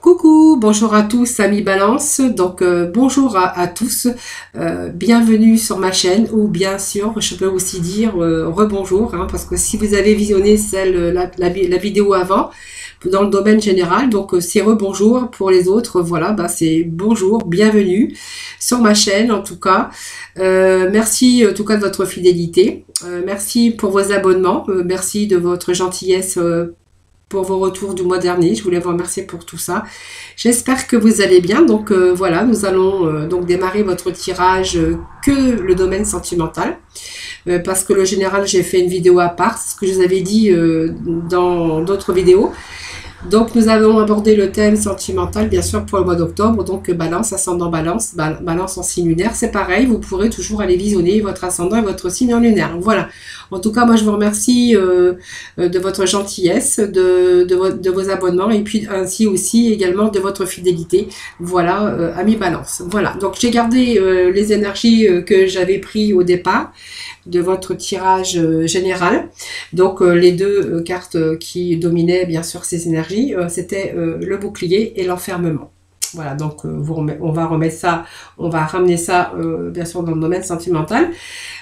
Coucou, bonjour à tous, amis Balance. Donc bonjour à tous, bienvenue sur ma chaîne, ou bien sûr, je peux aussi dire rebonjour, hein, parce que si vous avez visionné la vidéo avant, dans le domaine général, donc c'est rebonjour. Pour les autres, voilà, bah, c'est bonjour, bienvenue sur ma chaîne en tout cas. Merci en tout cas de votre fidélité, merci pour vos abonnements, merci de votre gentillesse pour vos retours du mois dernier. Je voulais vous remercier pour tout ça. J'espère que vous allez bien. Donc voilà, nous allons donc démarrer votre tirage que le domaine sentimental. Parce que le général, j'ai fait une vidéo à part, c'est ce que je vous avais dit dans d'autres vidéos. Donc nous allons aborder le thème sentimental, bien sûr, pour le mois d'octobre. Donc balance, ascendant balance, balance en signe lunaire, c'est pareil, vous pourrez toujours aller visionner votre ascendant et votre signe en lunaire. Voilà, en tout cas moi je vous remercie de votre gentillesse, de vos abonnements, et puis ainsi aussi également de votre fidélité. Voilà, amis balance. Voilà, donc j'ai gardé les énergies que j'avais pris au départ de votre tirage général. Donc les deux cartes qui dominaient bien sûr ces énergies, c'était le bouclier et l'enfermement. Voilà, donc on va remettre ça, on va ramener ça bien sûr dans le domaine sentimental.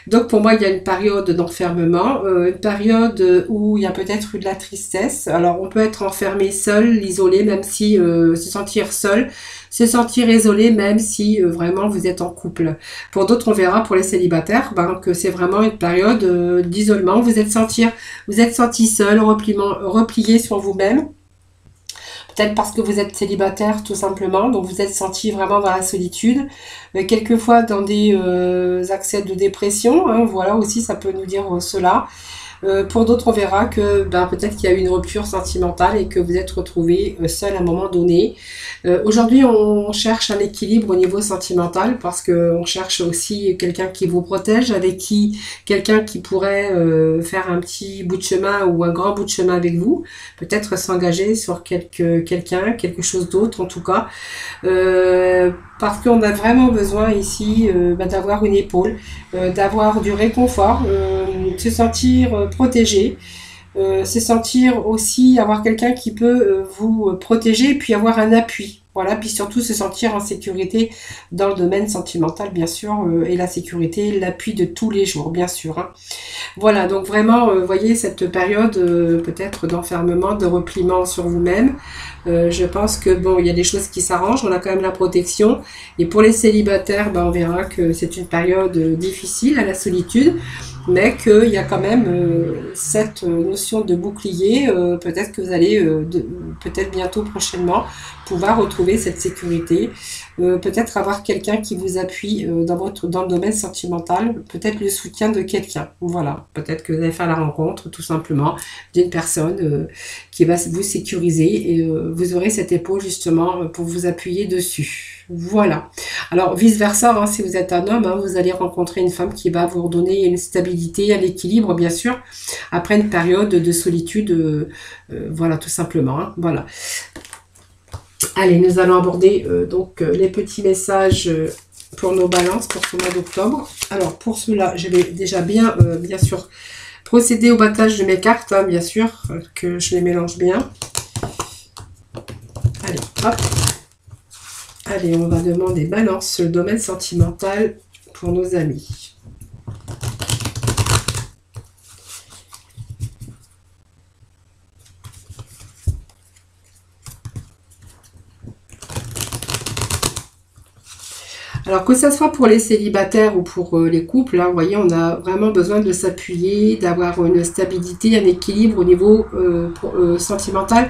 Donc pour moi il y a une période d'enfermement, une période où il y a peut-être eu de la tristesse. Alors on peut être enfermé seul, isolé, même si se sentir seul, se sentir isolé, même si vraiment vous êtes en couple. Pour d'autres, on verra, pour les célibataires, que c'est vraiment une période d'isolement. Vous êtes senti seul, replié sur vous-même. Peut-être parce que vous êtes célibataire tout simplement, donc vous êtes senti vraiment dans la solitude, quelquefois dans des accès de dépression, hein, voilà aussi ça peut nous dire cela. Pour d'autres, on verra que peut-être qu'il y a eu une rupture sentimentale et que vous êtes retrouvé seul à un moment donné. Aujourd'hui, on cherche un équilibre au niveau sentimental parce qu'on cherche aussi quelqu'un qui vous protège, quelqu'un qui pourrait faire un petit bout de chemin ou un grand bout de chemin avec vous, peut-être s'engager sur quelque chose d'autre en tout cas. Parce qu'on a vraiment besoin ici d'avoir une épaule, d'avoir du réconfort, se sentir protégé, se sentir aussi, avoir quelqu'un qui peut vous protéger, puis avoir un appui. Voilà, puis surtout se sentir en sécurité dans le domaine sentimental, bien sûr, et la sécurité, l'appui de tous les jours, bien sûr. Hein. Voilà, donc vraiment, voyez cette période peut-être d'enfermement, de repliement sur vous-même. Je pense que bon, il y a des choses qui s'arrangent, on a quand même la protection. Et pour les célibataires, on verra que c'est une période difficile à la solitude, mais qu'il y a quand même cette notion de bouclier. Peut-être que vous allez, peut-être bientôt, prochainement, pouvoir retrouver cette sécurité. Peut-être avoir quelqu'un qui vous appuie dans le domaine sentimental, peut-être le soutien de quelqu'un. Voilà, peut-être que vous allez faire la rencontre tout simplement d'une personne qui va vous sécuriser et vous aurez cette épaule justement pour vous appuyer dessus. Voilà. Alors vice versa, hein, si vous êtes un homme, hein, vous allez rencontrer une femme qui va vous redonner une stabilité, un équilibre bien sûr, après une période de solitude, voilà tout simplement. Hein, voilà. Allez, nous allons aborder donc les petits messages pour nos balances pour ce mois d'octobre. Alors pour cela, je vais déjà bien sûr procéder au battage de mes cartes, hein, bien sûr, que je les mélange bien. Allez, hop. Allez, on va demander balance sur le domaine sentimental pour nos amis. Alors que ce soit pour les célibataires ou pour les couples, là, vous voyez, on a vraiment besoin de s'appuyer, d'avoir une stabilité, un équilibre au niveau sentimental,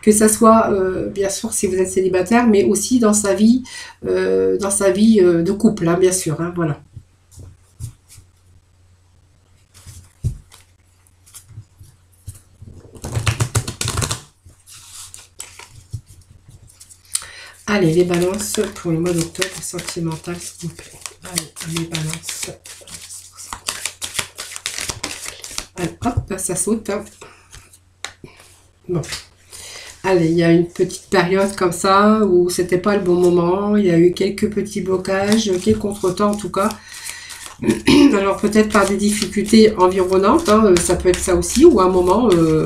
que ça soit bien sûr si vous êtes célibataire, mais aussi dans sa vie de couple, hein, bien sûr, hein, voilà. Allez, les balances pour le mois d'octobre sentimental, s'il vous plaît. Allez, les balances. Allez, hop, ça saute. Hein. Bon. Allez, il y a une petite période comme ça où c'était pas le bon moment. Il y a eu quelques petits blocages, quelques contretemps en tout cas. Alors peut-être par des difficultés environnantes, hein, ça peut être ça aussi, ou un moment de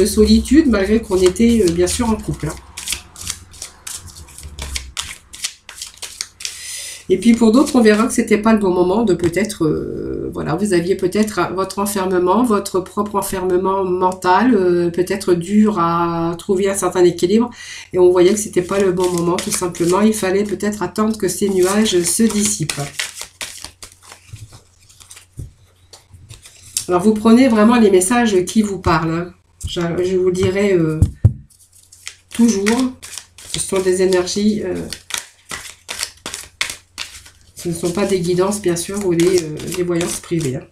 solitude malgré qu'on était bien sûr en couple. Hein. Et puis pour d'autres, on verra que c'était pas le bon moment de peut-être, voilà, vous aviez peut-être votre enfermement, votre propre enfermement mental, peut-être dur à trouver un certain équilibre, et on voyait que c'était pas le bon moment, tout simplement. Il fallait peut-être attendre que ces nuages se dissipent. Alors vous prenez vraiment les messages qui vous parlent, hein. Je vous dirai toujours, ce sont des énergies... ce ne sont pas des guidances, bien sûr, ou des voyances privées. Hein.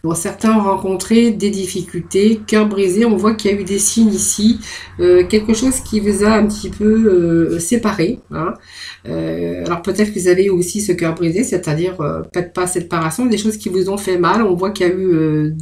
Bon, certains ont rencontré des difficultés, cœur brisé. On voit qu'il y a eu des signes ici, quelque chose qui vous a un petit peu séparé. Hein. Alors peut-être que vous avez eu aussi ce cœur brisé, c'est-à-dire peut-être pas cette séparation, des choses qui vous ont fait mal. On voit qu'il y a eu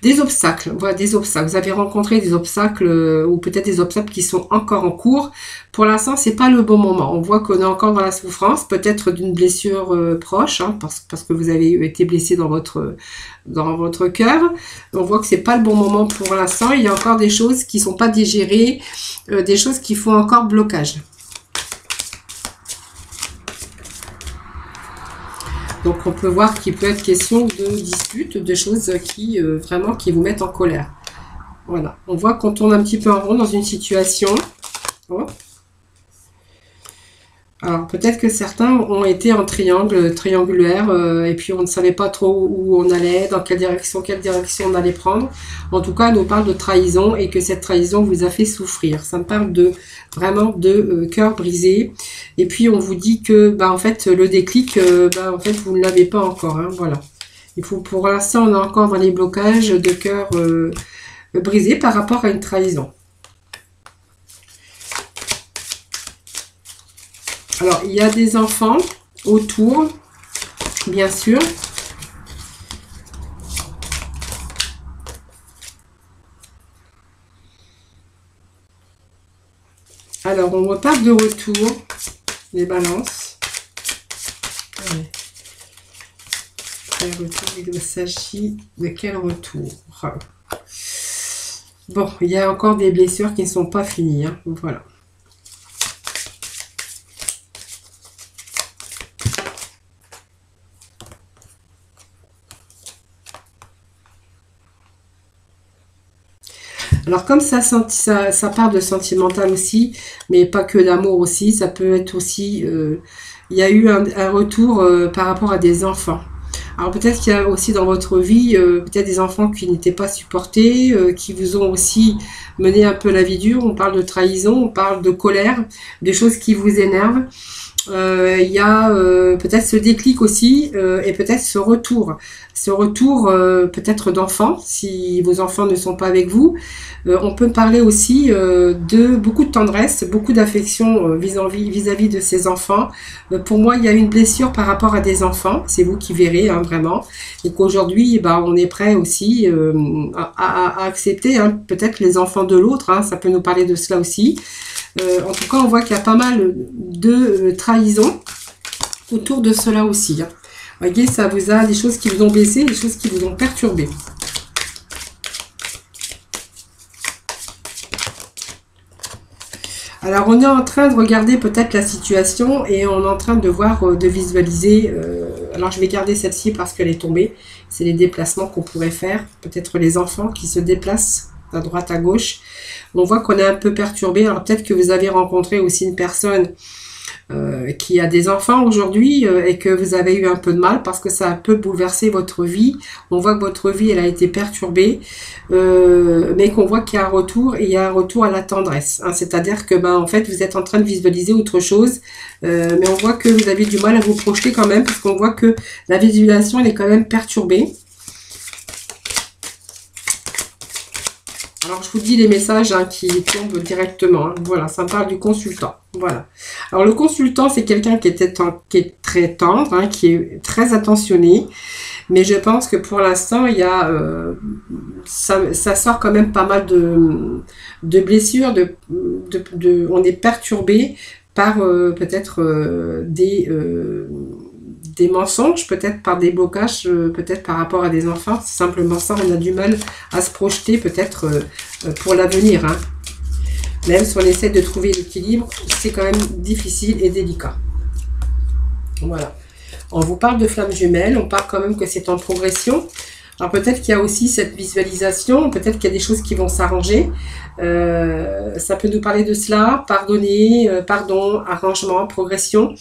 des obstacles, voilà, des obstacles. Vous avez rencontré des obstacles ou peut-être des obstacles qui sont encore en cours. Pour l'instant, c'est pas le bon moment. On voit qu'on est encore dans la souffrance, peut-être d'une blessure proche, hein, parce que vous avez été blessé dans votre cœur. On voit que c'est pas le bon moment pour l'instant. Il y a encore des choses qui sont pas digérées, des choses qui font encore blocage. Donc on peut voir qu'il peut être question de disputes, de choses qui vraiment qui vous mettent en colère. Voilà. On voit qu'on tourne un petit peu en rond dans une situation. Oh. Alors peut-être que certains ont été en triangulaire, et puis on ne savait pas trop où on allait, dans quelle direction on allait prendre. En tout cas, on nous parle de trahison et que cette trahison vous a fait souffrir. Ça me parle vraiment de cœur brisé. Et puis on vous dit que bah, en fait le déclic, en fait vous ne l'avez pas encore. Hein, voilà. Il faut, pour l'instant, on est encore dans les blocages de cœur brisé par rapport à une trahison. Alors, il y a des enfants autour, bien sûr. Alors, on repart de retour, les balances. Allez. Quel retour, il s'agit de quel retour? Bon, il y a encore des blessures qui ne sont pas finies, hein, voilà. Alors comme ça part de sentimental aussi, mais pas que d'amour aussi, ça peut être aussi, il y a eu un retour par rapport à des enfants. Alors peut-être qu'il y a aussi dans votre vie, peut-être des enfants qui n'étaient pas supportés, qui vous ont aussi mené un peu la vie dure. On parle de trahison, on parle de colère, des choses qui vous énervent. Il y a peut-être ce déclic aussi et peut-être ce retour peut-être d'enfants, si vos enfants ne sont pas avec vous. On peut parler aussi de beaucoup de tendresse, beaucoup d'affection vis-à-vis de ces enfants. Pour moi, il y a une blessure par rapport à des enfants, c'est vous qui verrez, hein, vraiment, et qu'aujourd'hui, on est prêt aussi à accepter hein, peut-être les enfants de l'autre, hein, ça peut nous parler de cela aussi. En tout cas, on voit qu'il y a pas mal de trahison autour de cela aussi. Hein. Voyez, ça vous a des choses qui vous ont blessé, des choses qui vous ont perturbé. Alors, on est en train de regarder peut-être la situation et on est en train de voir, de visualiser. Alors, je vais garder celle-ci parce qu'elle est tombée. C'est les déplacements qu'on pourrait faire. Peut-être les enfants qui se déplacent à droite, à gauche. On voit qu'on est un peu perturbé. Alors peut-être que vous avez rencontré aussi une personne qui a des enfants aujourd'hui et que vous avez eu un peu de mal parce que ça a un peu bouleversé votre vie. On voit que votre vie, elle a été perturbée, mais qu'on voit qu'il y a un retour et il y a un retour à la tendresse. Hein. C'est-à-dire que en fait, vous êtes en train de visualiser autre chose, mais on voit que vous avez du mal à vous projeter quand même parce qu'on voit que la visualisation, elle est quand même perturbée. Alors, je vous dis les messages hein, qui tombent directement. Hein. Voilà, ça me parle du consultant. Voilà. Alors, le consultant, c'est quelqu'un qui est très tendre, hein, qui est très attentionné. Mais je pense que pour l'instant, il y a, ça sort quand même pas mal de blessures. On est perturbé par peut-être des mensonges, peut-être par des blocages, peut-être par rapport à des enfants. C'est simplement ça, on a du mal à se projeter peut-être pour l'avenir. Hein. Même si on essaie de trouver l'équilibre, c'est quand même difficile et délicat. Voilà. On vous parle de flammes jumelles, on parle quand même que c'est en progression. Alors peut-être qu'il y a aussi cette visualisation, peut-être qu'il y a des choses qui vont s'arranger. Ça peut nous parler de cela, pardonner, pardon, arrangement, progression.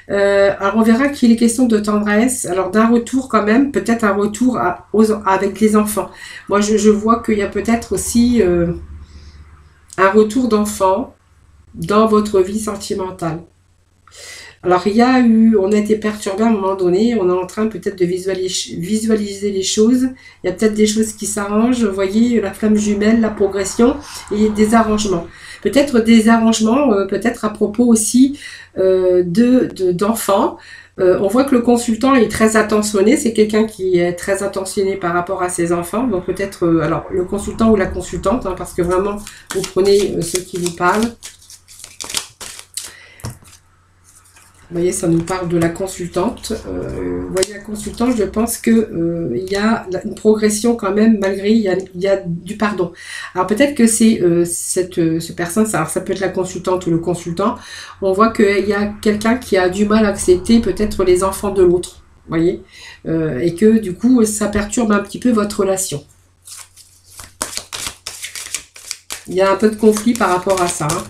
Alors on verra qu'il est question de tendresse, alors d'un retour quand même, peut-être un retour avec les enfants. Moi je vois qu'il y a peut-être aussi un retour d'enfant dans votre vie sentimentale. Alors on a été perturbé à un moment donné, on est en train peut-être de visualiser les choses, il y a peut-être des choses qui s'arrangent, vous voyez la flamme jumelle, la progression et des arrangements. Peut-être des arrangements, peut-être à propos aussi d'enfants. On voit que le consultant est très attentionné, c'est quelqu'un qui est très attentionné par rapport à ses enfants, donc peut-être, alors le consultant ou la consultante, hein, parce que vraiment vous prenez ceux qui vous parlent. Vous voyez, ça nous parle de la consultante. Vous voyez, la consultante, je pense que il y a une progression quand même, malgré, il y a du pardon. Alors peut-être que c'est cette personne, ça peut être la consultante ou le consultant, on voit qu'il y a quelqu'un qui a du mal à accepter peut-être les enfants de l'autre, vous voyez, et que du coup, ça perturbe un petit peu votre relation. Il y a un peu de conflit par rapport à ça, hein.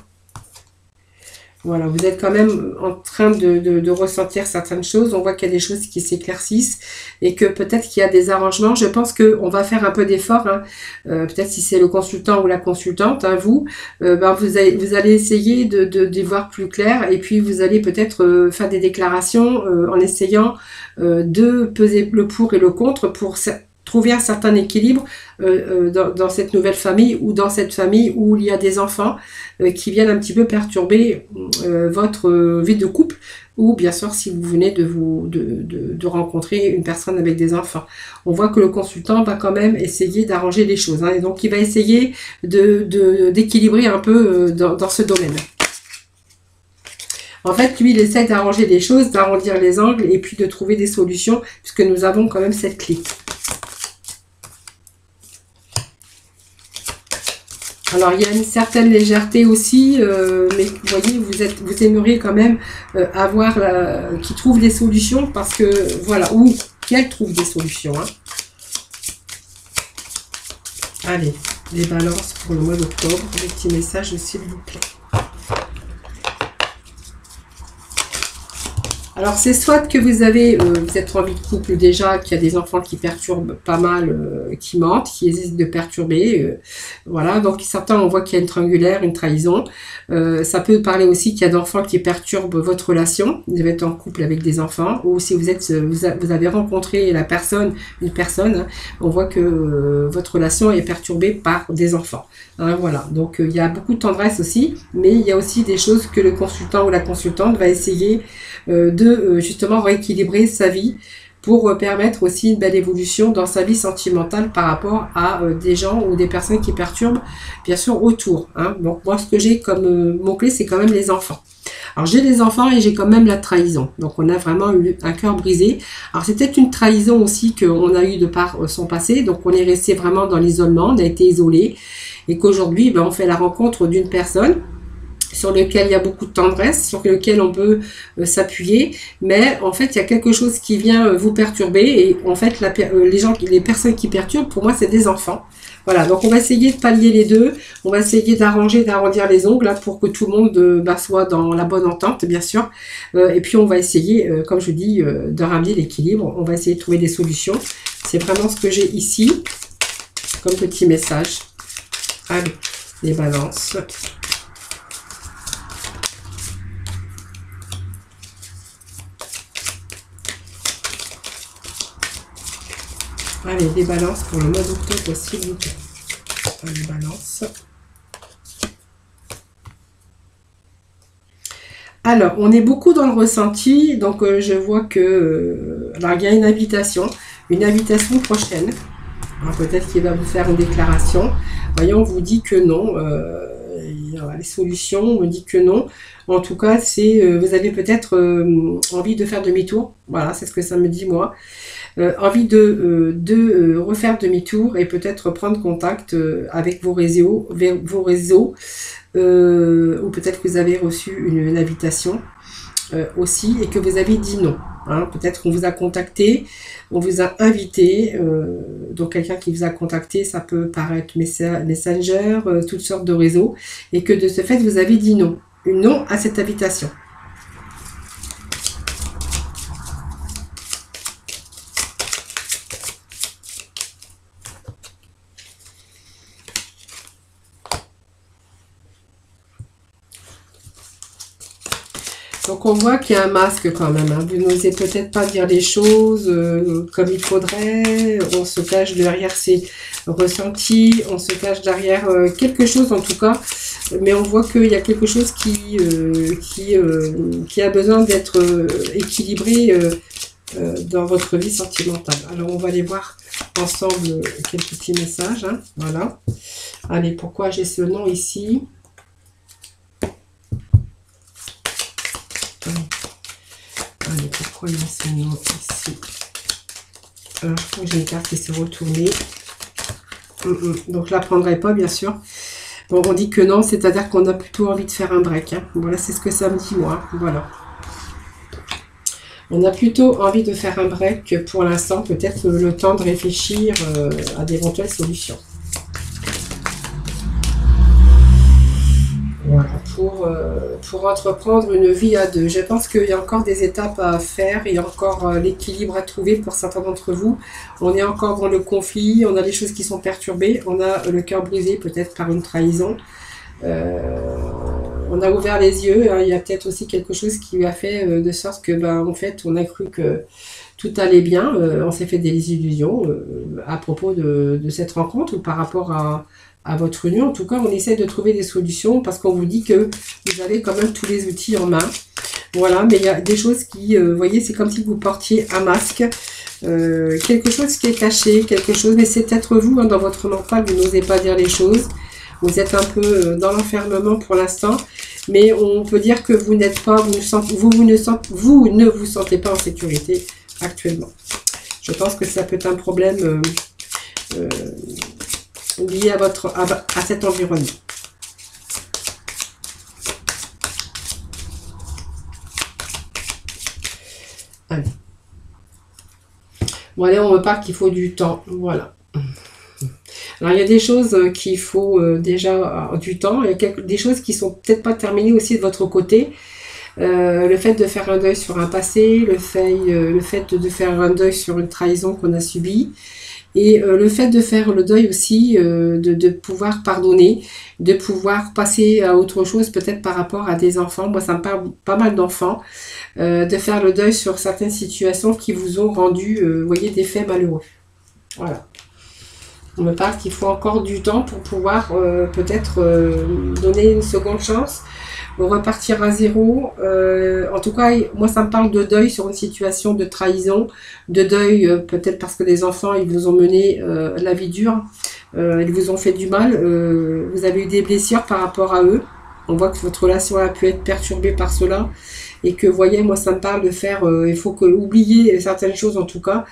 Voilà, vous êtes quand même en train de ressentir certaines choses. On voit qu'il y a des choses qui s'éclaircissent et que peut-être qu'il y a des arrangements. Je pense qu'on va faire un peu d'effort, hein. Peut-être si c'est le consultant ou la consultante, hein, vous allez essayer d'y voir plus clair et puis vous allez peut-être faire des déclarations en essayant de peser le pour et le contre pour trouver un certain équilibre dans cette nouvelle famille ou dans cette famille où il y a des enfants qui viennent un petit peu perturber votre vie de couple ou bien sûr si vous venez de rencontrer une personne avec des enfants. On voit que le consultant va quand même essayer d'arranger les choses, hein, et donc il va essayer d'équilibrer un peu dans ce domaine. En fait, lui, il essaie d'arranger les choses, d'arrondir les angles et puis de trouver des solutions puisque nous avons quand même cette clé. Alors, il y a une certaine légèreté aussi, mais vous voyez, vous aimeriez quand même avoir qui trouve des solutions parce que, voilà, ou qu'elle trouve des solutions, hein. Allez, les balances pour le mois d'octobre, des petits messages, s'il vous plaît. Alors, c'est soit que vous êtes en vie de couple déjà, qu'il y a des enfants qui perturbent pas mal, qui mentent, qui hésitent de perturber. Voilà, donc certains, on voit qu'il y a une triangulaire, une trahison. Ça peut parler aussi qu'il y a d'enfants qui perturbent votre relation. Vous êtes en couple avec des enfants, ou si vous avez rencontré une personne, hein, on voit que votre relation est perturbée par des enfants. Hein, voilà, donc il y a beaucoup de tendresse aussi, mais il y a aussi des choses que le consultant ou la consultante va essayer justement rééquilibrer sa vie pour permettre aussi une belle évolution dans sa vie sentimentale par rapport à des gens ou des personnes qui perturbent bien sûr autour, hein. Donc moi ce que j'ai comme mot-clé c'est quand même les enfants. Alors j'ai les enfants et j'ai quand même la trahison. Donc on a vraiment eu un cœur brisé. Alors c'est peut-être une trahison aussi qu'on a eu de par son passé. Donc on est resté vraiment dans l'isolement, on a été isolé. Et qu'aujourd'hui on fait la rencontre d'une personne sur lequel il y a beaucoup de tendresse, sur lequel on peut s'appuyer, mais en fait il y a quelque chose qui vient vous perturber et en fait les personnes qui perturbent pour moi c'est des enfants. Voilà, donc on va essayer de pallier les deux, on va essayer d'arrondir les ongles là, pour que tout le monde soit dans la bonne entente bien sûr, et puis on va essayer, comme je dis, de ramener l'équilibre, on va essayer de trouver des solutions. C'est vraiment ce que j'ai ici comme petit message. Allez, les balances. Allez, des balances pour le mois d'octobre, s'il vous plaît. Allez, balance. Alors, on est beaucoup dans le ressenti, donc je vois que alors, il y a une invitation prochaine. Peut-être qu'il va vous faire une déclaration. Voyons, on vous dit que non. Les solutions, on me dit que non. En tout cas, vous avez peut-être envie de faire demi-tour. Voilà, c'est ce que ça me dit moi. envie de refaire demi-tour et peut-être prendre contact avec vos réseaux, ou peut-être que vous avez reçu une invitation aussi et que vous avez dit non. Hein. Peut-être qu'on vous a contacté, on vous a invité, donc quelqu'un qui vous a contacté, ça peut paraître Messenger, toutes sortes de réseaux, et que de ce fait, vous avez dit non. Non à cette invitation. Donc on voit qu'il y a un masque quand même. Hein. Vous n'osez peut-être pas dire les choses comme il faudrait. On se cache derrière ses ressentis. On se cache derrière quelque chose en tout cas. Mais on voit qu'il y a quelque chose qui a besoin d'être équilibré dans votre vie sentimentale. Alors on va aller voir ensemble quelques petits messages. Hein. Voilà. Allez, pourquoi j'ai ce nom ici ? Allez, pourquoi il y a ce nom ici? Alors, je crois que j'ai une carte qui s'est retournée. Donc, je ne la prendrai pas, bien sûr. Bon, on dit que non, c'est-à-dire qu'on a plutôt envie de faire un break. Hein. Voilà, c'est ce que ça me dit, moi. Voilà. On a plutôt envie de faire un break pour l'instant, peut-être le temps de réfléchir à d'éventuelles solutions. Voilà, pour entreprendre une vie à deux. Je pense qu'il y a encore des étapes à faire, il y a encore l'équilibre à trouver pour certains d'entre vous. On est encore dans le conflit, on a des choses qui sont perturbées, on a le cœur brisé peut-être par une trahison. On a ouvert les yeux, hein, il y a peut-être aussi quelque chose qui a fait de sorte que, en fait, on a cru que tout allait bien, on s'est fait des illusions à propos de cette rencontre ou par rapport à votre union. En tout cas, on essaie de trouver des solutions parce qu'on vous dit que vous avez quand même tous les outils en main. Voilà, mais il y a des choses qui, vous voyez, c'est comme si vous portiez un masque, quelque chose qui est caché, quelque chose, mais c'est peut-être vous, hein, dans votre mental, vous n'osez pas dire les choses. Vous êtes un peu dans l'enfermement pour l'instant, mais on peut dire que vous n'êtes pas, vous ne vous sentez pas en sécurité actuellement. Je pense que ça peut être un problème lié à cet environnement. Allez. Bon, allez, on me parle qu'il faut du temps. Voilà. Alors, il y a des choses qu'il faut déjà du temps. Il y a des choses qui sont peut-être pas terminées aussi de votre côté. Le fait de faire un deuil sur un passé, le fait de faire un deuil sur une trahison qu'on a subie. Et le fait de faire le deuil aussi, de pouvoir pardonner, de pouvoir passer à autre chose, peut-être par rapport à des enfants. Moi, ça me parle pas mal d'enfants. De faire le deuil sur certaines situations qui vous ont rendu, voyez, des faits malheureux. Voilà. On me parle qu'il faut encore du temps pour pouvoir peut-être donner une seconde chance, repartir à zéro. En tout cas, moi, ça me parle de deuil sur une situation de trahison, de deuil peut-être parce que les enfants, ils vous ont mené la vie dure, ils vous ont fait du mal, vous avez eu des blessures par rapport à eux. On voit que votre relation a pu être perturbée par cela. Et que, vous voyez, moi, ça me parle de faire, il faut oublier certaines choses, en tout cas,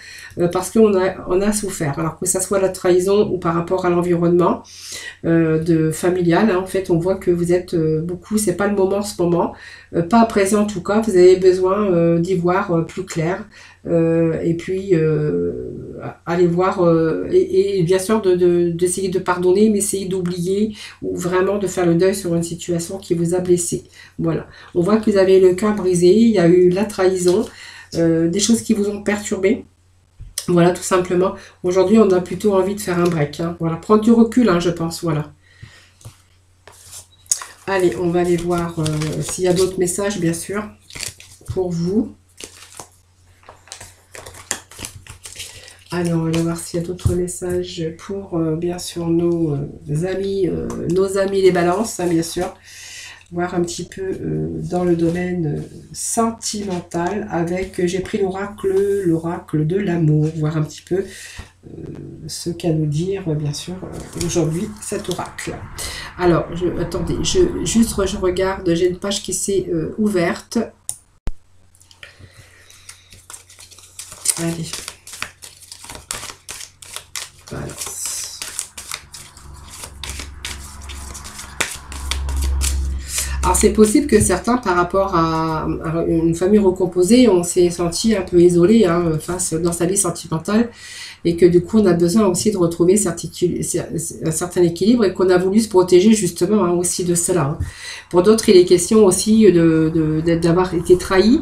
parce qu'on a souffert. Alors que ça soit la trahison ou par rapport à l'environnement familial, hein, en fait, on voit que vous êtes beaucoup, c'est pas le moment en ce moment, pas à présent en tout cas, vous avez besoin d'y voir plus clair, et puis aller voir, et bien sûr d'essayer de pardonner, mais essayer d'oublier, ou vraiment de faire le deuil sur une situation qui vous a blessé. Voilà. On voit que vous avez le cœur brisé, il y a eu la trahison, des choses qui vous ont perturbé. Voilà, tout simplement. Aujourd'hui, on a plutôt envie de faire un break. Hein. Voilà, prendre du recul, hein, je pense. Voilà. Allez, on va aller voir s'il y a d'autres messages, bien sûr, pour vous. Alors, on va voir s'il y a d'autres messages pour, bien sûr, nos amis les balances, hein, bien sûr. Voir un petit peu dans le domaine sentimental avec, j'ai pris l'oracle de l'amour, voir un petit peu ce qu'a nous dire, bien sûr, aujourd'hui, cet oracle. Alors, attendez, je regarde, j'ai une page qui s'est ouverte. Allez. Balance. Alors c'est possible que certains, par rapport à une famille recomposée, on s'est senti un peu isolé face dans sa vie sentimentale et que du coup on a besoin aussi de retrouver un certain équilibre et qu'on a voulu se protéger justement aussi de cela. Pour d'autres, il est question aussi d'avoir été trahi,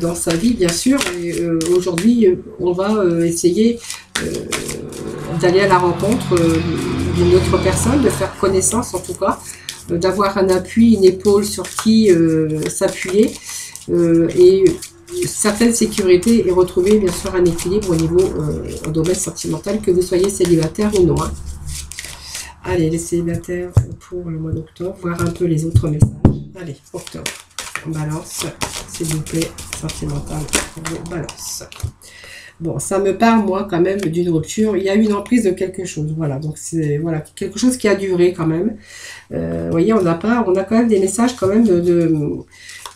dans sa vie bien sûr. Et aujourd'hui, on va essayer d'aller à la rencontre d'une autre personne, de faire connaissance en tout cas, d'avoir un appui, une épaule sur qui s'appuyer et certaines sécurités et retrouver bien sûr un équilibre au niveau au domaine sentimental, que vous soyez célibataire ou non. Allez, les célibataires pour le mois d'octobre, voir un peu les autres messages. Allez, octobre, balance, s'il vous plaît, sentimental pour les balances. Bon, ça me parle, moi, quand même, d'une rupture. Il y a eu une emprise de quelque chose. Voilà, donc c'est quelque chose qui a duré quand même. Vous voyez, on a quand même des messages quand même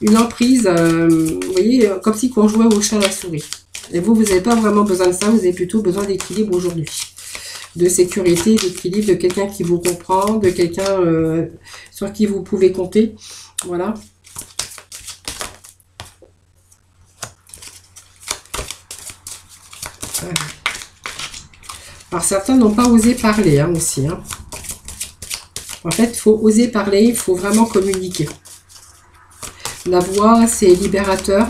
une emprise. Vous voyez, comme si on jouait au chat à la souris. Et vous n'avez pas vraiment besoin de ça. Vous avez plutôt besoin d'équilibre aujourd'hui. De sécurité, d'équilibre, de quelqu'un qui vous comprend, de quelqu'un sur qui vous pouvez compter. Voilà. Alors certains n'ont pas osé parler aussi. En fait, il faut oser parler, il faut vraiment communiquer. La voix, c'est libérateur.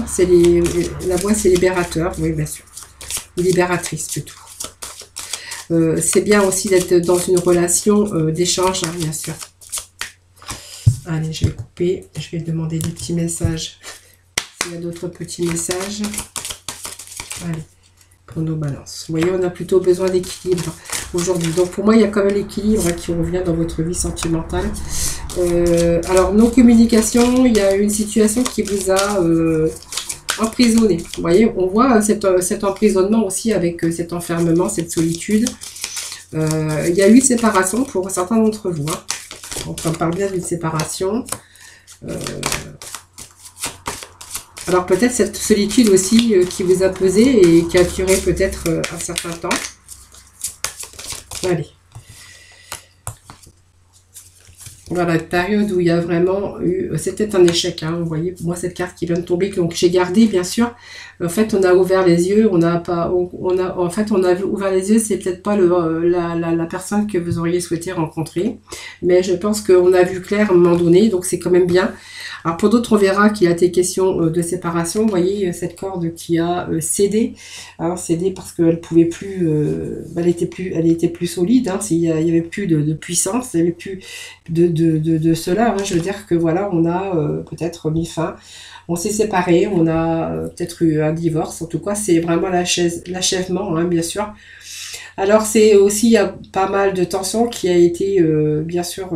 La voix, c'est libérateur, oui, bien sûr. Libératrice, plutôt. C'est bien aussi d'être dans une relation d'échange, bien sûr. Allez, je vais couper. Je vais demander des petits messages. S'il y a d'autres petits messages. Allez. Pour nos balances. Vous voyez, on a plutôt besoin d'équilibre aujourd'hui. Donc pour moi, il y a quand même l'équilibre qui revient dans votre vie sentimentale. Alors, non-communication, il y a une situation qui vous a emprisonné. Vous voyez, on voit cet emprisonnement aussi avec cet enfermement, cette solitude. Il y a eu une séparation pour certains d'entre vous. On parle bien d'une séparation. Alors peut-être cette solitude aussi qui vous a pesé et qui a duré peut-être un certain temps. Allez. Voilà, une période où il y a vraiment eu... C'était un échec, vous voyez, moi cette carte qui vient de tomber, donc j'ai gardé bien sûr. En fait, on a ouvert les yeux, on a ouvert les yeux, c'est peut-être pas la personne que vous auriez souhaité rencontrer. Mais je pense qu'on a vu clair à un moment donné, donc c'est quand même bien. Alors pour d'autres, on verra qu'il a été question de séparation. Vous voyez cette corde qui a cédé, cédé parce qu'elle pouvait plus, elle était plus solide. Il y avait plus de puissance, il y avait plus de cela. Je veux dire que voilà, on a peut-être mis fin. On s'est séparés, on a peut-être eu un divorce. En tout cas, c'est vraiment l'achèvement, bien sûr. Alors c'est aussi, il y a pas mal de tensions qui a été bien sûr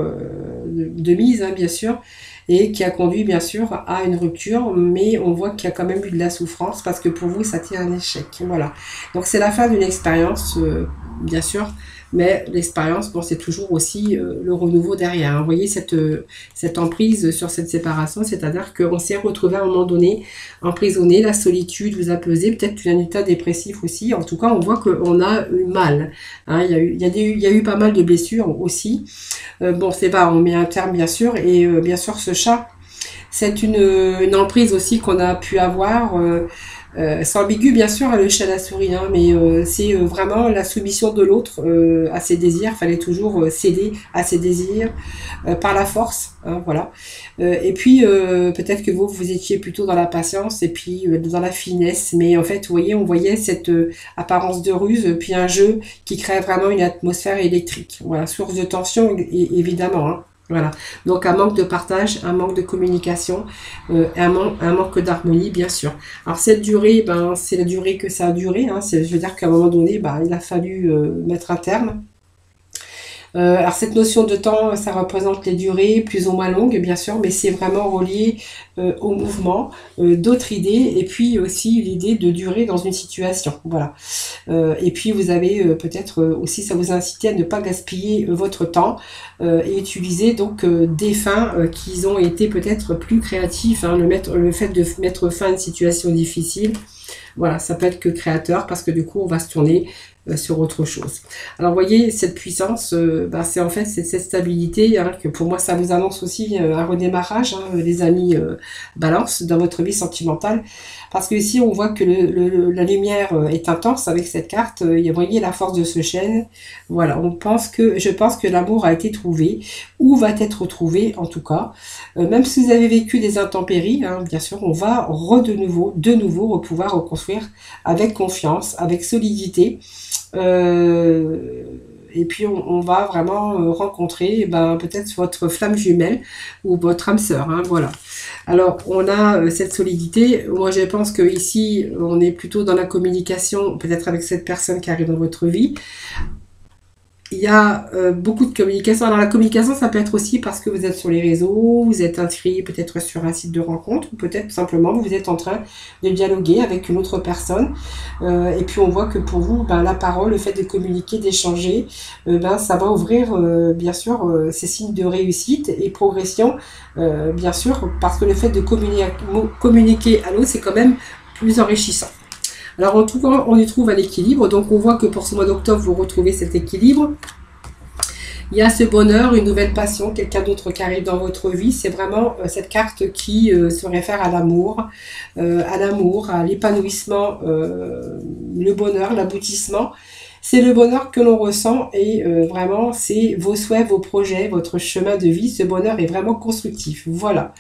de mise, bien sûr, et qui a conduit bien sûr à une rupture, mais on voit qu'il y a quand même eu de la souffrance parce que pour vous ça a été un échec. Voilà. Donc c'est la fin d'une expérience, bien sûr, mais l'expérience, bon, c'est toujours aussi le renouveau derrière. Vous voyez cette emprise sur cette séparation, c'est-à-dire qu'on s'est retrouvé à un moment donné emprisonné, la solitude vous a pesé, peut-être un état dépressif aussi. En tout cas, on voit qu'on a eu mal. Il y a eu pas mal de blessures aussi. Bon, c'est pas, on met un terme bien sûr, et bien sûr ce chat, c'est une emprise aussi qu'on a pu avoir. C'est ambigu bien sûr, le chat à la souris, mais c'est vraiment la soumission de l'autre à ses désirs. Il fallait toujours céder à ses désirs par la force, voilà. Et puis peut-être que vous étiez plutôt dans la patience et puis dans la finesse, mais en fait, vous voyez, on voyait cette apparence de ruse, puis un jeu qui crée vraiment une atmosphère électrique. Voilà, source de tension évidemment. Voilà, donc un manque de partage, un manque de communication, un manque d'harmonie, bien sûr. Alors cette durée, c'est la durée que ça a duré. Je veux dire qu'à un moment donné, il a fallu mettre un terme. Alors cette notion de temps, ça représente les durées plus ou moins longues, bien sûr, mais c'est vraiment relié au mouvement, d'autres idées, et puis aussi l'idée de durer dans une situation. Voilà. Et puis vous avez peut-être aussi, ça vous incite à ne pas gaspiller votre temps et utiliser donc des fins qui ont été peut-être plus créatifs. Le fait de mettre fin à une situation difficile. Voilà, ça peut être que créateur parce que du coup, on va se tourner sur autre chose. Alors, vous voyez, cette puissance, c'est en fait cette stabilité, hein, que pour moi, ça vous annonce aussi un redémarrage, hein, les amis balance, dans votre vie sentimentale. Parce que ici, on voit que la lumière est intense avec cette carte. Vous voyez la force de ce chêne. Voilà, je pense que l'amour a été trouvé, ou va être trouvé, en tout cas. Même si vous avez vécu des intempéries, hein, bien sûr, on va de nouveau pouvoir reconstruire avec confiance, avec solidité. Et puis on va vraiment rencontrer peut-être votre flamme jumelle ou votre âme sœur, hein, voilà. Alors on a cette solidité. Moi je pense que ici on est plutôt dans la communication, peut-être avec cette personne qui arrive dans votre vie. Il y a beaucoup de communication. Alors la communication, ça peut être aussi parce que vous êtes sur les réseaux, vous êtes inscrit peut-être sur un site de rencontre, ou peut-être simplement vous êtes en train de dialoguer avec une autre personne. Et puis on voit que pour vous, la parole, le fait de communiquer, d'échanger, ça va ouvrir bien sûr ces signes de réussite et progression, bien sûr, parce que le fait de communiquer à l'autre, c'est quand même plus enrichissant. Alors en tout cas, on y trouve un équilibre. Donc on voit que pour ce mois d'octobre, vous retrouvez cet équilibre. Il y a ce bonheur, une nouvelle passion, quelqu'un d'autre qui arrive dans votre vie. C'est vraiment cette carte qui se réfère à l'amour, à l'épanouissement, le bonheur, l'aboutissement. C'est le bonheur que l'on ressent et vraiment, c'est vos souhaits, vos projets, votre chemin de vie. Ce bonheur est vraiment constructif. Voilà.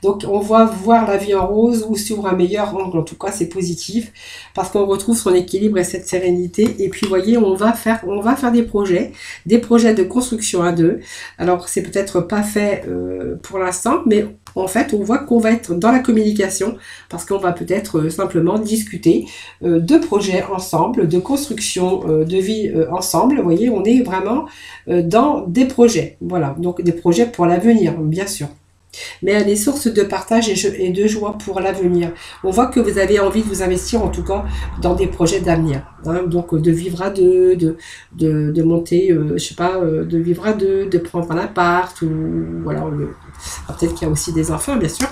Donc, on va voir la vie en rose ou sur un meilleur angle. En tout cas, c'est positif parce qu'on retrouve son équilibre et cette sérénité. Et puis, vous voyez, on va faire des projets de construction à deux. Alors, c'est peut-être pas fait pour l'instant, mais en fait, on voit qu'on va être dans la communication parce qu'on va peut-être simplement discuter de projets ensemble, de construction de vie ensemble. Vous voyez, on est vraiment dans des projets. Voilà, donc des projets pour l'avenir, bien sûr. Mais des sources de partage et de joie pour l'avenir. On voit que vous avez envie de vous investir, en tout cas, dans des projets d'avenir. Hein, donc, de vivre à deux, de monter, je sais pas, de vivre à deux, de prendre un appart, ou voilà. Peut-être qu'il y a aussi des enfants, bien sûr.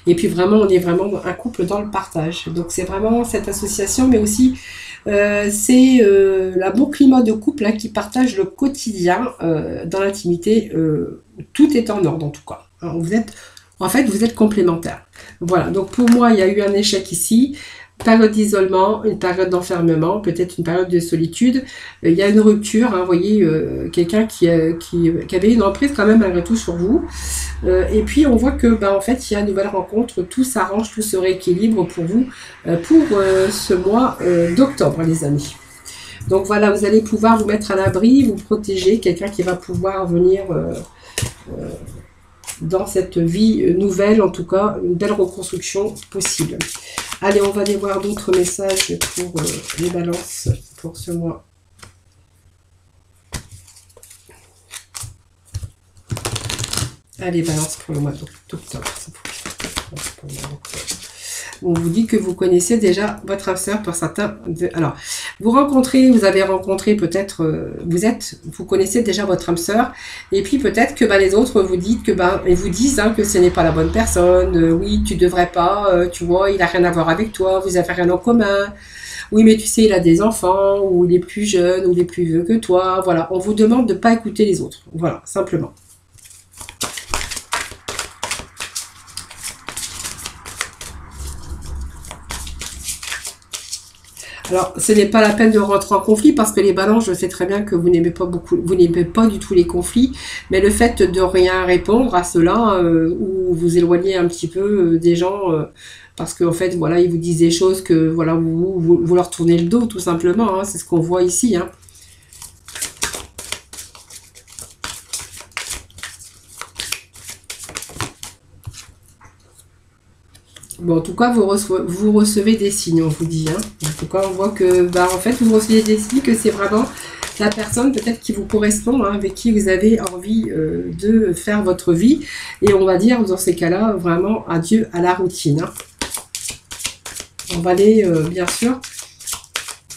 Et puis vraiment, on est vraiment un couple dans le partage. Donc c'est vraiment cette association, mais aussi c'est la bon climat de couple qui partage le quotidien dans l'intimité. Tout est en ordre en tout cas. Alors, vous êtes complémentaires. Voilà, donc pour moi, il y a eu un échec ici. Période d'isolement, une période d'enfermement, peut-être une période de solitude. Il y a une rupture, hein, vous voyez, quelqu'un qui avait une emprise quand même malgré tout sur vous. Et puis on voit que en fait, il y a une nouvelle rencontre, tout s'arrange, tout se rééquilibre pour vous pour ce mois d'octobre, les amis. Donc voilà, vous allez pouvoir vous mettre à l'abri, vous protéger, quelqu'un qui va pouvoir venir dans cette vie nouvelle, en tout cas, une belle reconstruction possible. Allez, on va aller voir d'autres messages pour les balances pour ce mois. Allez, balance pour le mois d'octobre. On vous dit que vous connaissez déjà votre âme sœur pour certains. Alors, vous avez rencontré peut-être, vous connaissez déjà votre âme sœur, et puis peut-être que les autres vous disent ils vous disent que ce n'est pas la bonne personne. Oui, tu devrais pas. Tu vois, il a rien à voir avec toi. Vous avez rien en commun. Oui, mais tu sais, il a des enfants, ou il est plus jeune, ou il est plus vieux que toi. Voilà, on vous demande de ne pas écouter les autres. Voilà, simplement. Alors, ce n'est pas la peine de rentrer en conflit parce que les balances, je sais très bien que vous n'aimez pas du tout les conflits, mais le fait de rien répondre à cela, ou vous éloigner un petit peu des gens, parce qu'en fait, voilà, ils vous disent des choses que, voilà, vous leur tournez le dos, tout simplement, hein, c'est ce qu'on voit ici, hein. Bon, en tout cas, vous recevez des signes, on vous dit. Hein. En tout cas, on voit que, en fait, vous recevez des signes que c'est vraiment la personne peut-être qui vous correspond, hein, avec qui vous avez envie de faire votre vie. Et on va dire, dans ces cas-là, vraiment adieu à la routine. Hein. On va aller, bien sûr,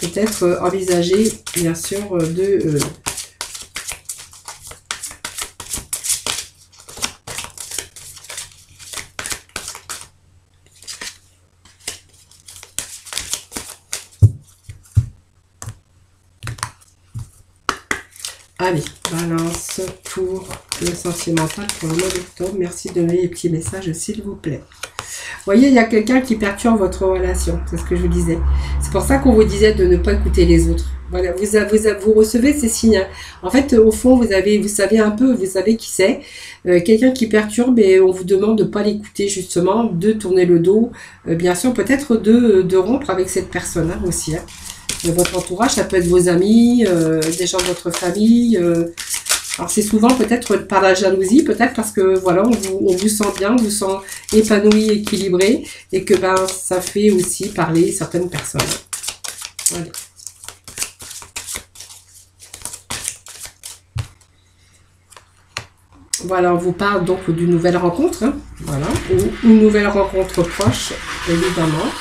peut-être envisager, bien sûr, de... Allez, balance pour le sentimental pour le mois d'octobre. Merci de donner les petits messages, s'il vous plaît. Vous voyez, il y a quelqu'un qui perturbe votre relation. C'est ce que je vous disais. C'est pour ça qu'on vous disait de ne pas écouter les autres. Voilà, vous recevez ces signes. En fait, au fond, vous savez un peu, vous savez qui c'est. Quelqu'un qui perturbe et on vous demande de ne pas l'écouter, justement, de tourner le dos. Bien sûr, peut-être de rompre avec cette personne hein, aussi. Hein. Votre entourage, ça peut être vos amis, des gens de votre famille. Alors c'est souvent peut-être par la jalousie, peut-être parce que voilà, on vous sent bien, on vous sent épanoui, équilibré, et que ben ça fait aussi parler certaines personnes. Voilà. Voilà, on vous parle donc d'une nouvelle rencontre, hein, voilà, ou une nouvelle rencontre proche, évidemment.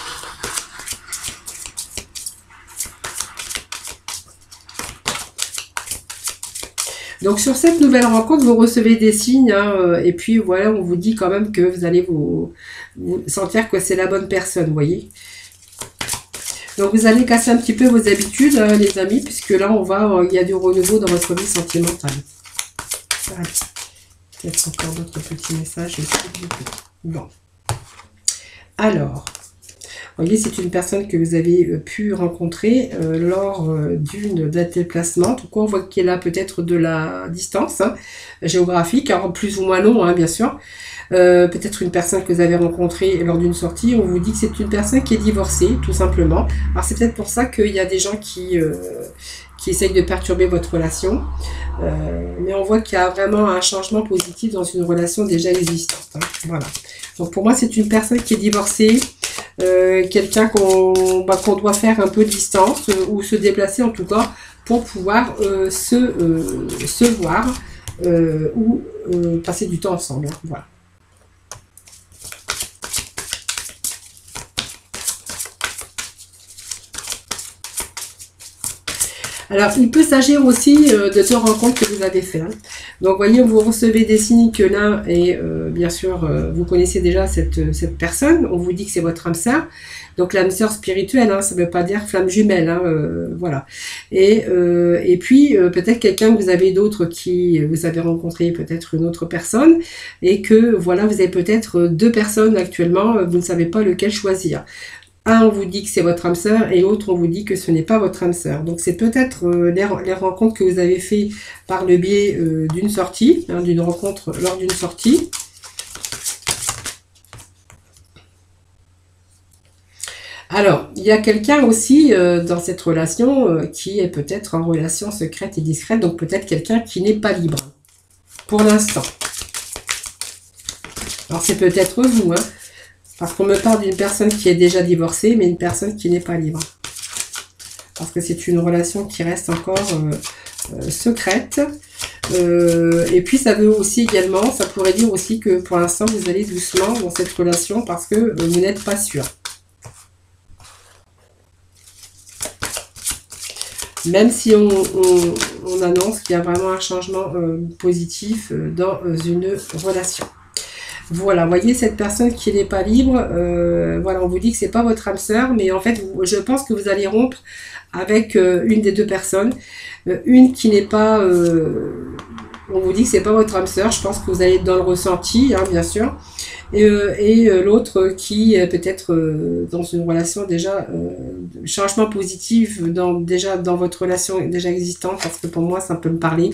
Donc sur cette nouvelle rencontre, vous recevez des signes, hein, et puis voilà, on vous dit quand même que vous allez vous sentir que c'est la bonne personne, vous voyez. Donc vous allez casser un petit peu vos habitudes, hein, les amis, puisque là, il y a du renouveau dans votre vie sentimentale. Allez. Peut-être encore d'autres petits messages. Bon. Alors, vous voyez, c'est une personne que vous avez pu rencontrer lors d'un déplacement. Tout cas, on voit qu'il y a peut-être de la distance hein, géographique, alors plus ou moins long, hein, bien sûr. Peut-être une personne que vous avez rencontrée lors d'une sortie. On vous dit que c'est une personne qui est divorcée, tout simplement. Alors, c'est peut-être pour ça qu'il y a des gens qui essayent de perturber votre relation. Mais on voit qu'il y a vraiment un changement positif dans une relation déjà existante. Hein. Voilà. Donc, pour moi, c'est une personne qui est divorcée. Quelqu'un qu'on doit faire un peu de distance ou se déplacer en tout cas pour pouvoir se voir ou passer du temps ensemble. Hein, voilà. Alors, il peut s'agir aussi de deux rencontres que vous avez faites. Hein. Donc, voyez, vous recevez des signes que l'un est, bien sûr, vous connaissez déjà cette personne. On vous dit que c'est votre âme sœur. Donc, l'âme sœur spirituelle, hein, ça ne veut pas dire flamme jumelle. Hein, voilà. Et puis, peut-être quelqu'un que vous avez d'autres qui vous avez rencontré, peut-être une autre personne. Et que, voilà, vous avez peut-être deux personnes actuellement, vous ne savez pas lequel choisir. Un, on vous dit que c'est votre âme sœur et l'autre, on vous dit que ce n'est pas votre âme sœur. Donc, c'est peut-être les rencontres que vous avez fait par le biais d'une sortie, hein, d'une rencontre lors d'une sortie. Alors, il y a quelqu'un aussi dans cette relation qui est peut-être en relation secrète et discrète, donc peut-être quelqu'un qui n'est pas libre pour l'instant. Alors, c'est peut-être vous, hein. Parce qu'on me parle d'une personne qui est déjà divorcée, mais une personne qui n'est pas libre. Parce que c'est une relation qui reste encore secrète. Et puis ça veut aussi également, ça pourrait dire aussi que pour l'instant vous allez doucement dans cette relation parce que vous n'êtes pas sûr. Même si on annonce qu'il y a vraiment un changement positif dans une relation. Voilà, voyez cette personne qui n'est pas libre, voilà, on vous dit que c'est pas votre âme sœur, mais en fait, je pense que vous allez rompre avec une des deux personnes, une qui n'est pas, on vous dit que c'est pas votre âme sœur, je pense que vous allez être dans le ressenti, hein, bien sûr, et l'autre qui est peut-être dans une relation déjà, changement positif déjà dans votre relation déjà existante, parce que pour moi, ça peut me parler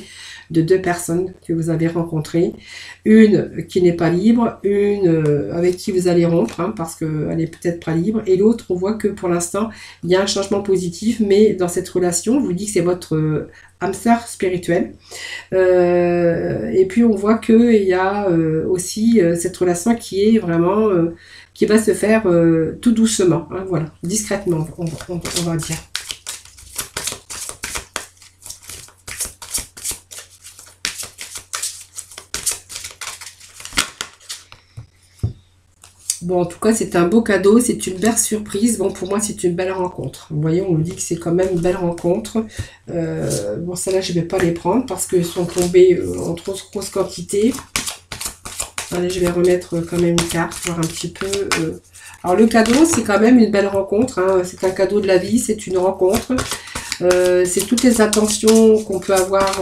de deux personnes que vous avez rencontrées. Une qui n'est pas libre, une avec qui vous allez rompre, hein, parce qu'elle n'est peut-être pas libre, et l'autre, on voit que pour l'instant, il y a un changement positif, mais dans cette relation, on vous dit que c'est votre âme sœur spirituelle. Et puis, on voit qu'il y a aussi cette relation qui est vraiment, qui va se faire tout doucement, hein, voilà, discrètement, on va dire. Bon, en tout cas, c'est un beau cadeau, c'est une belle surprise. Bon, pour moi, c'est une belle rencontre. Vous voyez, on me dit que c'est quand même une belle rencontre. Bon, celle-là, je ne vais pas les prendre parce qu'elles sont tombées en trop grosse quantité. Allez, je vais remettre quand même une carte, voir un petit peu. Alors, le cadeau, c'est quand même une belle rencontre. Hein. C'est un cadeau de la vie, c'est une rencontre. C'est toutes les attentions qu'on peut avoir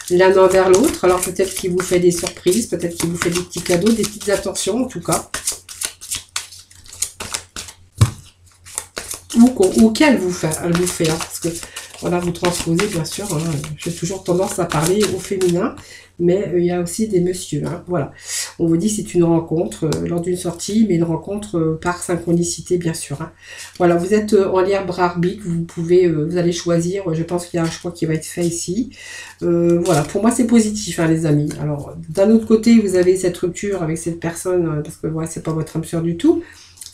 l'un envers l'autre. Alors peut-être qu'il vous fait des surprises, peut-être qu'il vous fait des petits cadeaux, des petites attentions en tout cas. Ou qu'elle vous fait, hein, parce que voilà, vous transposez bien sûr, hein, j'ai toujours tendance à parler au féminin, mais il y a aussi des messieurs, hein, voilà. On vous dit c'est une rencontre lors d'une sortie, mais une rencontre par synchronicité bien sûr, hein. Voilà, vous êtes en libre arbitre, vous pouvez, vous allez choisir, je pense qu'il y a un choix qui va être fait ici. Voilà, pour moi c'est positif hein, les amis. Alors d'un autre côté, vous avez cette rupture avec cette personne, parce que voilà, c'est pas votre âme sœur du tout.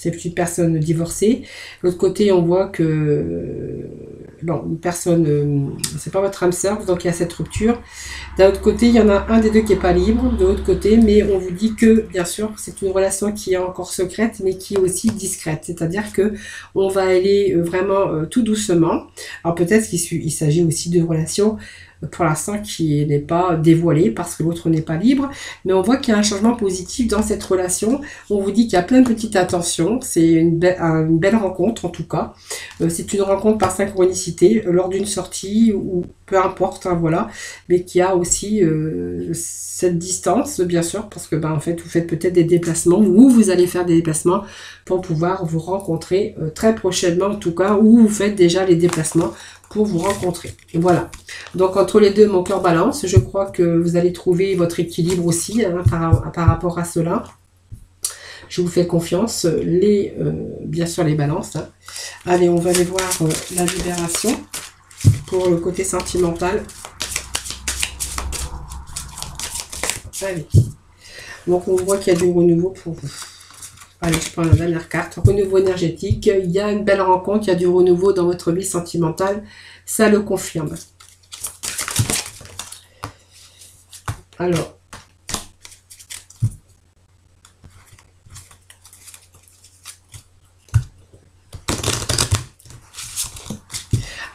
C'est une personne divorcée. De l'autre côté, on voit que non, une personne, c'est pas votre âme sœur, donc il y a cette rupture. D'un autre côté, il y en a un des deux qui est pas libre, de l'autre côté, mais on vous dit que, bien sûr, c'est une relation qui est encore secrète, mais qui est aussi discrète. C'est-à-dire que on va aller vraiment tout doucement. Alors peut-être qu'il s'agit aussi d'une relation pour l'instant qui n'est pas dévoilée parce que l'autre n'est pas libre, mais on voit qu'il y a un changement positif dans cette relation. On vous dit qu'il y a plein de petites attentions, c'est une belle rencontre en tout cas. C'est une rencontre par synchronicité lors d'une sortie ou peu importe, hein, voilà, mais qui a aussi cette distance bien sûr parce que en fait vous faites peut-être des déplacements ou vous allez faire des déplacements pour pouvoir vous rencontrer très prochainement en tout cas, ou vous faites déjà les déplacements pour vous rencontrer. Et voilà. Donc entre les deux, mon cœur balance. Je crois que vous allez trouver votre équilibre aussi hein, par rapport à cela. Je vous fais confiance. Bien sûr les balances. Hein. Allez, on va aller voir la libération pour le côté sentimental. Allez. Donc on voit qu'il y a du renouveau pour vous. Allez, je prends la dernière carte. Renouveau énergétique. Il y a une belle rencontre. Il y a du renouveau dans votre vie sentimentale. Ça le confirme. Alors.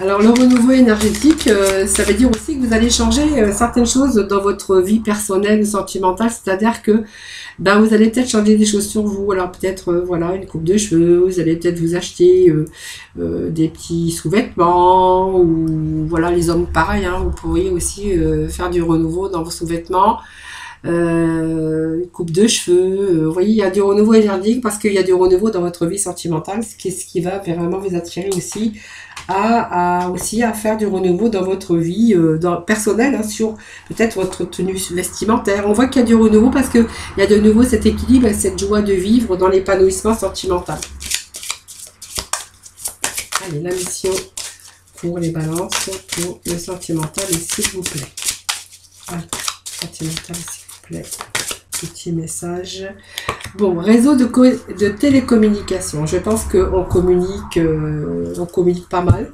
Alors, le renouveau énergétique, ça veut dire aussi que vous allez changer certaines choses dans votre vie personnelle ou sentimentale. C'est-à-dire que vous allez peut-être changer des choses sur vous. Alors, peut-être, voilà, une coupe de cheveux. Vous allez peut-être vous acheter des petits sous-vêtements. Ou, voilà, les hommes, pareil. Hein, vous pourriez aussi faire du renouveau dans vos sous-vêtements. Une coupe de cheveux. Vous voyez, il y a du renouveau énergétique parce qu'il y a du renouveau dans votre vie sentimentale. Ce qui va vraiment vous attirer aussi à faire du renouveau dans votre vie personnelle, hein, sur peut-être votre tenue vestimentaire. On voit qu'il y a du renouveau parce qu'il y a de nouveau cet équilibre et cette joie de vivre dans l'épanouissement sentimental. Allez, la mission pour les balances, pour le sentimental, s'il vous plaît. Allez, sentimental, s'il vous plaît. Petit message. Bon, réseau de télécommunication. Je pense qu'on communique pas mal.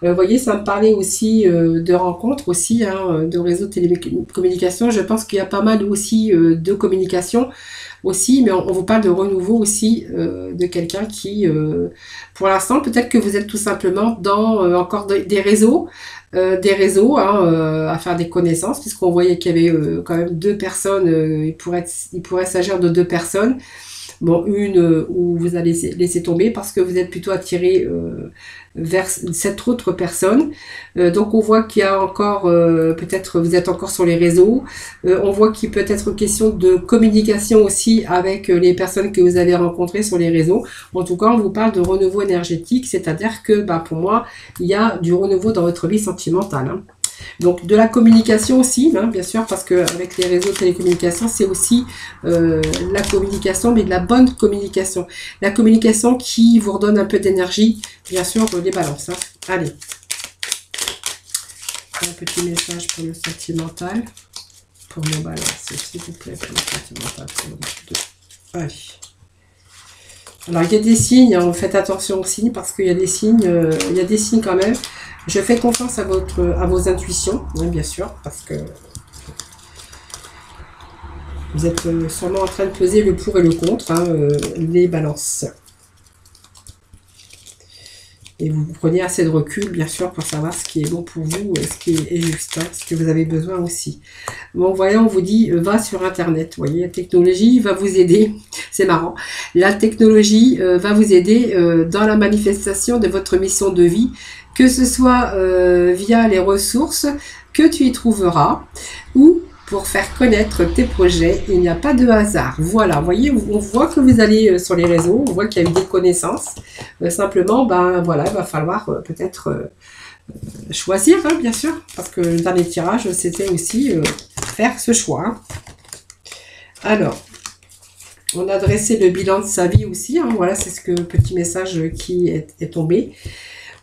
Vous voyez, ça me parlait aussi de rencontres aussi, hein, de réseau de télécommunication. Je pense qu'il y a pas mal aussi de communication aussi, mais on vous parle de renouveau aussi de quelqu'un qui, pour l'instant, peut-être que vous êtes tout simplement dans encore des réseaux. À faire des connaissances, puisqu'on voyait qu'il y avait quand même deux personnes, il pourrait s'agir de deux personnes. Bon, une où vous allez laisser tomber parce que vous êtes plutôt attiré vers cette autre personne. Donc on voit qu'il y a encore, peut-être vous êtes encore sur les réseaux. On voit qu'il peut être question de communication aussi avec les personnes que vous avez rencontrées sur les réseaux. En tout cas, on vous parle de renouveau énergétique, c'est-à-dire que pour moi, il y a du renouveau dans votre vie sentimentale. Hein. Donc de la communication aussi, hein, bien sûr, parce qu'avec les réseaux de télécommunication, c'est aussi la communication, mais de la bonne communication. La communication qui vous redonne un peu d'énergie, bien sûr, les balances. Hein. Allez. Un petit message pour le sentimental, pour nos balances, s'il vous plaît, pour le sentimental, pour le deux. Allez. Alors il y a des signes, hein, faites attention aux signes, parce qu'il y a des signes, quand même. Je fais confiance à vos intuitions, hein, bien sûr, parce que vous êtes sûrement en train de peser le pour et le contre, hein, les balances. Et vous prenez assez de recul, bien sûr, pour savoir ce qui est bon pour vous, ce qui est juste, hein, ce que vous avez besoin aussi. Bon, voyons, on vous dit, va sur Internet. Vous voyez, la technologie va vous aider. C'est marrant. La technologie va vous aider dans la manifestation de votre mission de vie, que ce soit via les ressources que tu y trouveras, ou pour faire connaître tes projets. Il n'y a pas de hasard. Voilà, vous voyez, on voit que vous allez sur les réseaux, on voit qu'il y a eu des connaissances. Simplement, ben voilà, il va falloir peut-être choisir, hein, bien sûr, parce que le dernier tirage, c'était aussi faire ce choix. Hein. Alors, on a dressé le bilan de sa vie aussi. Hein, voilà, c'est ce que petit message qui est tombé.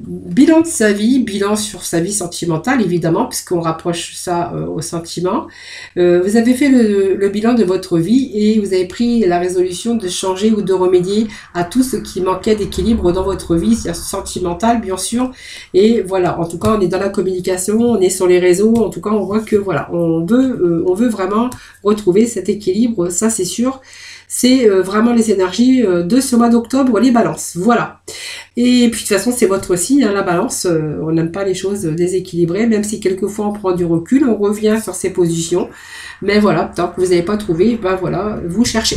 Bilan de sa vie, bilan sur sa vie sentimentale, évidemment, puisqu'on rapproche ça au sentiment. Vous avez fait le bilan de votre vie et vous avez pris la résolution de changer ou de remédier à tout ce qui manquait d'équilibre dans votre vie, sentimentale, bien sûr. Et voilà, en tout cas, on est dans la communication, on est sur les réseaux, en tout cas, on voit que voilà, on veut vraiment retrouver cet équilibre, ça c'est sûr. C'est vraiment les énergies de ce mois d'octobre, les balances. Voilà. Et puis de toute façon, c'est votre signe, hein, la balance. On n'aime pas les choses déséquilibrées, même si quelquefois on prend du recul, on revient sur ses positions. Mais voilà, tant que vous n'avez pas trouvé, ben voilà, vous cherchez.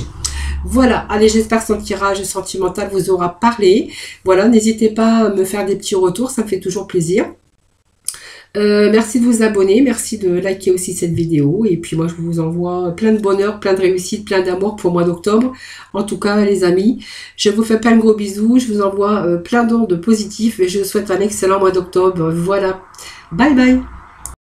Voilà, allez, j'espère que son tirage sentimental vous aura parlé. Voilà, n'hésitez pas à me faire des petits retours, ça me fait toujours plaisir. Merci de vous abonner, merci de liker aussi cette vidéo. Et puis moi, je vous envoie plein de bonheur, plein de réussite, plein d'amour pour le mois d'octobre. En tout cas, les amis, je vous fais plein de gros bisous. Je vous envoie plein d'ondes positives et je vous souhaite un excellent mois d'octobre. Voilà, bye bye.